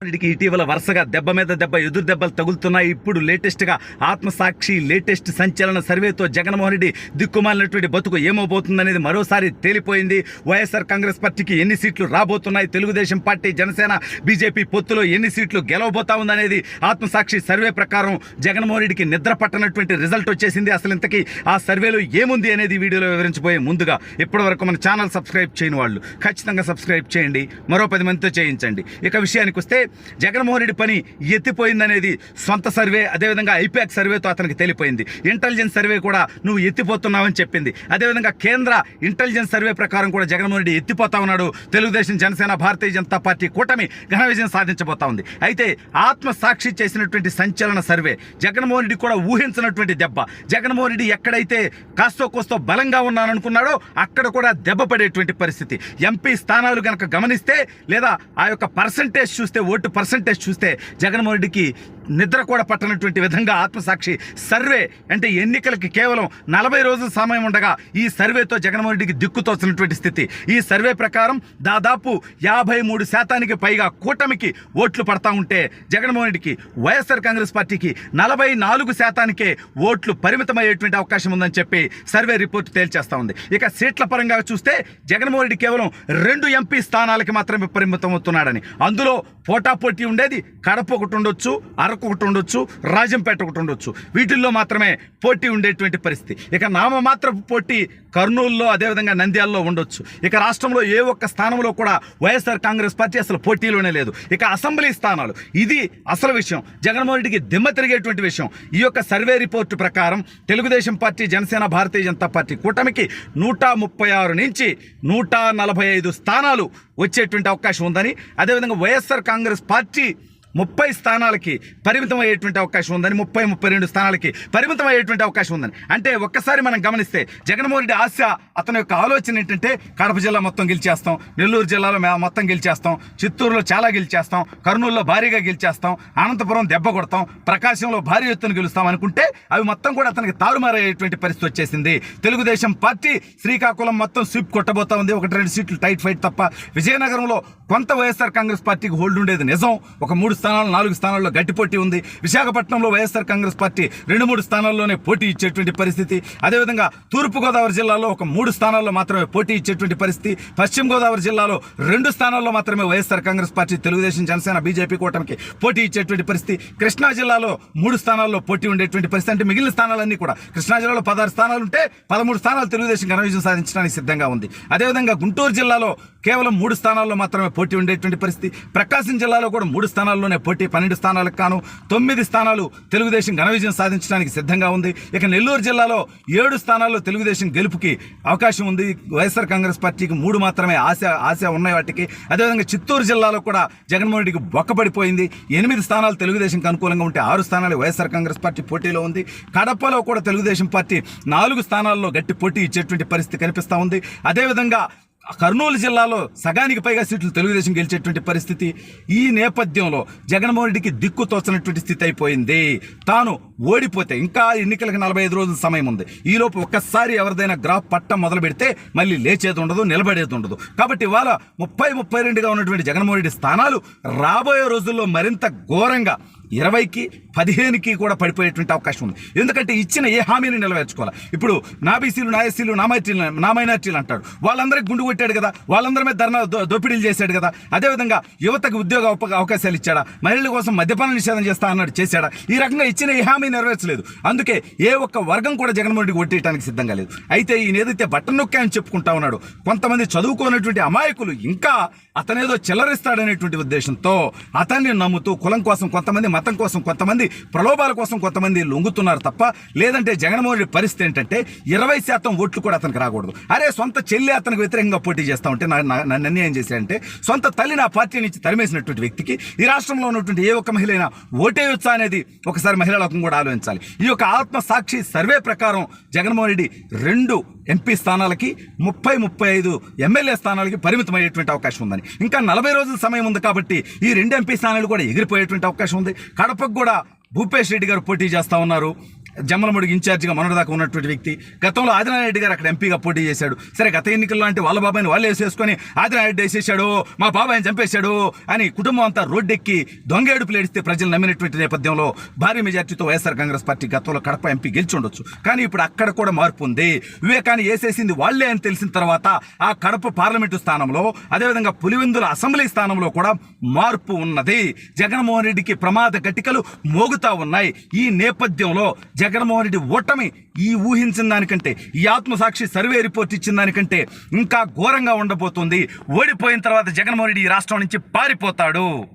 రెడ్డికి ఇటీవల వరుసగా దెబ్బ మీద దెబ్బ ఎదురు దెబ్బలు తగులుతున్నాయి. ఇప్పుడు లేటెస్ట్గా ఆత్మసాక్షి లేటెస్ట్ సంచలన సర్వేతో జగన్మోహన్ రెడ్డి దిక్కుమాలినటువంటి బతుకు ఏమోబోతుందనేది మరోసారి తేలిపోయింది. వైఎస్ఆర్ కాంగ్రెస్ పార్టీకి ఎన్ని సీట్లు రాబోతున్నాయి, తెలుగుదేశం పార్టీ జనసేన బీజేపీ పొత్తులో ఎన్ని సీట్లు గెలవబోతా ఉందనేది ఆత్మసాక్షి సర్వే ప్రకారం జగన్మోహన్ రెడ్డికి నిద్ర పట్టనటువంటి రిజల్ట్ వచ్చేసింది. అసలు ఇంతకీ ఆ సర్వేలో ఏముంది అనేది వీడియోలో వివరించబోయే ముందుగా ఇప్పటివరకు మన ఛానల్ సబ్స్క్రైబ్ చేయని వాళ్ళు ఖచ్చితంగా సబ్స్క్రైబ్ చేయండి, మరో 10 మందితో చేయించండి. ఇక విషయానికి వస్తే జగన్మోహన్ రెడ్డి పని ఎత్తిపోయిందనేది సొంత సర్వే, అదేవిధంగా ఐపాక్ సర్వేతో అతనికి తెలిపోయింది. ఇంటెలిజెన్స్ సర్వే కూడా నువ్వు ఎత్తిపోతున్నావని చెప్పింది. అదేవిధంగా కేంద్ర ఇంటెలిజెన్స్ సర్వే ప్రకారం కూడా జగన్మోహన్ రెడ్డి ఎత్తిపోతా ఉన్నాడు. తెలుగుదేశం, జనసేన, భారతీయ జనతా పార్టీ కూటమి ఘన విజయం సాధించబోతా ఉంది. అయితే ఆత్మసాక్షి చేసినటువంటి సంచలన సర్వే జగన్మోహన్ రెడ్డి కూడా ఊహించినటువంటి దెబ్బ. జగన్మోహన్ రెడ్డి ఎక్కడైతే కాస్తో కోస్తో బలంగా ఉన్నాననుకున్నాడో అక్కడ కూడా దెబ్బ పడేటువంటి పరిస్థితి. ఎంపీ స్థానాలు కనుక గమనిస్తే లేదా ఆ యొక్క పర్సంటేజ్ చూస్తే, ఓటు పర్సంటేజ్ చూస్తే జగన్మోహన్ రెడ్డికి నిద్ర కూడా పట్టనటువంటి విధంగా ఆత్మసాక్షి సర్వే, అంటే ఎన్నికలకి కేవలం 40 రోజుల సమయం ఉండగా ఈ సర్వేతో జగన్మోహన్ రెడ్డికి దిక్కుతోచినటువంటి స్థితి. ఈ సర్వే ప్రకారం దాదాపు 53% పైగా కూటమికి ఓట్లు పడతా ఉంటే జగన్మోహన్ రెడ్డికి, వైఎస్ఆర్ కాంగ్రెస్ పార్టీకి 44%కే ఓట్లు పరిమితమయ్యేటువంటి అవకాశం ఉందని చెప్పి సర్వే రిపోర్ట్ తేల్చేస్తా ఉంది. ఇక సీట్ల పరంగా చూస్తే జగన్మోహన్ రెడ్డి కేవలం 2 ఎంపీ స్థానాలకి మాత్రమే పరిమితం అవుతున్నాడని. అందులో పోటాపోటీ ఉండేది కడప ఒకటి ఉండొచ్చు, అరకు ఒకటి ఉండొచ్చు, రాజంపేట ఒకటి ఉండొచ్చు. వీటిల్లో మాత్రమే పోటీ ఉండేటువంటి పరిస్థితి. ఇక నామమాత్రపు పోటీ కర్నూలులో, అదేవిధంగా నంద్యాలలో ఉండొచ్చు. ఇక రాష్ట్రంలో ఏ ఒక్క స్థానంలో కూడా వైఎస్ఆర్ కాంగ్రెస్ పార్టీ అసలు పోటీలోనే లేదు. ఇక అసెంబ్లీ స్థానాలు, ఇది అసలు విషయం, జగన్మోహన్ రెడ్డికి దిమ్మ తిరిగేటువంటి విషయం. ఈ యొక్క సర్వే రిపోర్టు ప్రకారం తెలుగుదేశం పార్టీ, జనసేన, భారతీయ జనతా పార్టీ కూటమికి 136 నుంచి 145 స్థానాలు వచ్చేటువంటి అవకాశం ఉందని, అదేవిధంగా వైఎస్ఆర్ కాంగ్రెస్ పార్టీ 30 స్థానాలకి పరిమితం అయ్యేటువంటి అవకాశం ఉందని, 32 స్థానాలకి పరిమితం అయ్యేటువంటి అవకాశం ఉందని. అంటే ఒక్కసారి మనం గమనిస్తే జగన్మోహన్ రెడ్డి ఆశ, అతని యొక్క ఆలోచన ఏంటంటే కడప జిల్లా మొత్తం గెలిచేస్తాం, నెల్లూరు జిల్లాలో మొత్తం గెలిచేస్తాం, చిత్తూరులో చాలా గెలిచేస్తాం, కర్నూలులో భారీగా గెలిచేస్తాం, అనంతపురం దెబ్బ కొడతాం, ప్రకాశంలో భారీ ఎత్తున గెలుస్తాం అనుకుంటే అవి మొత్తం కూడా అతనికి తారుమారయ్యేటువంటి పరిస్థితి వచ్చేసింది. తెలుగుదేశం పార్టీ శ్రీకాకుళం మొత్తం స్వీప్ కొట్టబోతా ఉంది, 1-2 సీట్లు టైట్ ఫైట్ తప్ప. విజయనగరంలో కొంత వైఎస్ఆర్ కాంగ్రెస్ పార్టీకి హోల్డ్ ఉండేది నిజం, ఒక 3 స్థానాలు 4 స్థానాల్లో గట్టి పోటీ ఉంది. విశాఖపట్నంలో వైఎస్ఆర్ కాంగ్రెస్ పార్టీ 2-3 స్థానాల్లోనే పోటీ ఇచ్చేటువంటి పరిస్థితి. అదేవిధంగా తూర్పుగోదావరి జిల్లాలో ఒక 3 స్థానాల్లో మాత్రమే పోటీ ఇచ్చేటువంటి పరిస్థితి. పశ్చిమ గోదావరి జిల్లాలో 2 స్థానాల్లో మాత్రమే వైఎస్ఆర్ కాంగ్రెస్ పార్టీ, తెలుగుదేశం, జనసేన, బీజేపీ కూటమికి పోటీ ఇచ్చేటువంటి పరిస్థితి. కృష్ణా జిల్లాలో 3 స్థానాల్లో పోటీ ఉండేటువంటి పరిస్థితి. అంటే మిగిలిన స్థానాలన్నీ కూడా, కృష్ణా జిల్లాలో 16 స్థానాలు ఉంటే 13 స్థానాలు తెలుగుదేశం ఘన విజయం సాధించడానికి సిద్ధంగా ఉంది. అదేవిధంగా గుంటూరు జిల్లాలో కేవలం 3 స్థానాల్లో మాత్రమే పోటీ ఉండేటువంటి పరిస్థితి. ప్రకాశం జిల్లాలో కూడా 3 స్థానాల్లోనే పోటీ, 12 స్థానాలకు కాను 9 స్థానాలు తెలుగుదేశం ఘన విజయం సాధించడానికి సిద్ధంగా ఉంది. ఇక నెల్లూరు జిల్లాలో 7 స్థానాల్లో తెలుగుదేశం గెలుపుకి అవకాశం ఉంది. వైఎస్ఆర్ కాంగ్రెస్ పార్టీకి 3 మాత్రమే ఆశ ఉన్నాయి వాటికి. అదేవిధంగా చిత్తూరు జిల్లాలో కూడా జగన్మోహన్ రెడ్డికి బొక్కపడిపోయింది. 8 స్థానాలు తెలుగుదేశంకి అనుకూలంగా ఉంటే 6 స్థానాలు వైఎస్ఆర్ కాంగ్రెస్ పార్టీ పోటీలో ఉంది. కడపలో కూడా తెలుగుదేశం పార్టీ 4 స్థానాల్లో గట్టి పోటీ ఇచ్చేటువంటి పరిస్థితి కనిపిస్తూ ఉంది. అదేవిధంగా కర్నూలు జిల్లాలో సగానికి పైగా సీట్లు తెలుగుదేశం గెలిచేటువంటి పరిస్థితి. ఈ నేపథ్యంలో జగన్మోహన్ రెడ్డికి దిక్కు తోచనటువంటి స్థితి అయిపోయింది. తాను ఓడిపోతే ఇంకా ఎన్నికలకు 45 రోజుల సమయం ఉంది. ఈలోపు ఒక్కసారి ఎవరిదైనా గ్రాఫ్ పట్టం మొదలు పెడితే మళ్ళీ లేచేది ఉండదు, నిలబడేది ఉండదు. కాబట్టి ఇవాళ 30-32గా ఉన్నటువంటి జగన్మోహన్ రెడ్డి స్థానాలు రాబోయే రోజుల్లో మరింత ఘోరంగా 20కి 15కి కూడా పడిపోయేటువంటి అవకాశం ఉంది. ఎందుకంటే ఇచ్చిన ఏ హామీని నిలవేర్చుకోవాలి. ఇప్పుడు నా బీసీలు, నా ఎస్సీలు, నా మైనార్టీలు అంటాడు, వాళ్ళందరికీ గుండు కొట్టాడు కదా, వాళ్ళందరి మీద ధర్నా దోపిడీలు చేశాడు కదా. అదేవిధంగా యువతకు ఉద్యోగ అవకాశాలు ఇచ్చాడా, మహిళల కోసం మద్యపాన నిషేధం చేస్తా అన్నాడు, చేశాడా? ఈ రకంగా ఇచ్చిన ఏ హామీ నెరవేర్చలేదు. అందుకే ఏ ఒక్క వర్గం కూడా జగన్మోహన్ రెడ్డికి ఓటేయడానికి సిద్ధంగా లేదు. అయితే ఈయన ఏదైతే బట్టన్ నొక్కా అని చెప్పుకుంటా ఉన్నాడు, కొంతమంది చదువుకోనటువంటి అమాయకులు ఇంకా అతనేదో చెలరిస్తాడనేటువంటి ఉద్దేశంతో అతన్ని నమ్ముతూ కులం కోసం కొంతమంది, మతం కోసం కొంతమంది, ప్రలోభాల కోసం కొంతమంది లొంగుతున్నారు తప్ప, లేదంటే జగన్మోహన్ రెడ్డి పరిస్థితి ఏంటంటే 20% ఓట్లు కూడా అతనికి రాకూడదు. అరే సొంత చెల్లి అతనికి వ్యతిరేకంగా పోటీ చేస్తా ఉంటే నన్ను అన్యాయం చేశాడంటే, సొంత తల్లి నా పార్టీ నుంచి తరిమేసినటువంటి వ్యక్తికి ఈ రాష్ట్రంలో ఉన్నటువంటి ఏ ఒక్క మహిళ అయినా ఓటేయొచ్చా అనేది ఒకసారి మహిళా లోకం కూడా ఆలోచించాలి. ఈ యొక్క ఆత్మసాక్షి సర్వే ప్రకారం జగన్మోహన్ రెడ్డి 2 ఎంపీ స్థానాలకి 30-35 ఎమ్మెల్యే స్థానాలకి పరిమితమయ్యేటువంటి అవకాశం ఉందని. ఇంకా 40 రోజుల సమయం ఉంది కాబట్టి ఈ 2 ఎంపీ స్థానాలు కూడా ఎగిరిపోయేటువంటి అవకాశం ఉంది. కడపకు కూడా భూపేష్ రెడ్డి గారు పోటీ చేస్తా ఉన్నారు. జమ్మలమడుగు ఇన్ఛార్జిగా మొన్నటిదాకా ఉన్నటువంటి వ్యక్తి. గతంలో ఆదినారెడ్డి గారు అక్కడ ఎంపీగా పోటీ చేశాడు. సరే గత ఎన్నికల్లో అంటే వాళ్ళ బాబాయిని వాళ్ళు వేసేసుకొని ఆదినారెడ్డి వేసేసాడు, మా బాబాయిని చంపేశాడు అని కుటుంబం అంతా రోడ్డెక్కి దొంగేడుపులు ఏడిస్తే ప్రజలు నమ్మినటువంటి నేపథ్యంలో భారీ మెజార్టీతో వైఎస్ఆర్ కాంగ్రెస్ పార్టీ గతంలో కడప ఎంపీ గెలిచి ఉండొచ్చు. కానీ ఇప్పుడు అక్కడ కూడా మార్పు ఉంది. వివేకాన్ని వేసేసింది వాళ్లే అని తెలిసిన తర్వాత ఆ కడప పార్లమెంటు స్థానంలో, అదేవిధంగా పులివెందుల అసెంబ్లీ స్థానంలో కూడా మార్పు ఉన్నది. జగన్మోహన్ రెడ్డికి ప్రమాద గట్టికలు మోగుతా ఉన్నాయి. ఈ నేపథ్యంలో జగన్మోహన్ రెడ్డి ఓటమి ఈ ఊహించిన దానికంటే, ఈ ఆత్మసాక్షి సర్వే రిపోర్ట్ ఇచ్చిన దానికంటే ఇంకా ఘోరంగా ఉండబోతుంది. ఓడిపోయిన తర్వాత జగన్మోహన్ రెడ్డి ఈ రాష్ట్రం నుంచి పారిపోతాడు.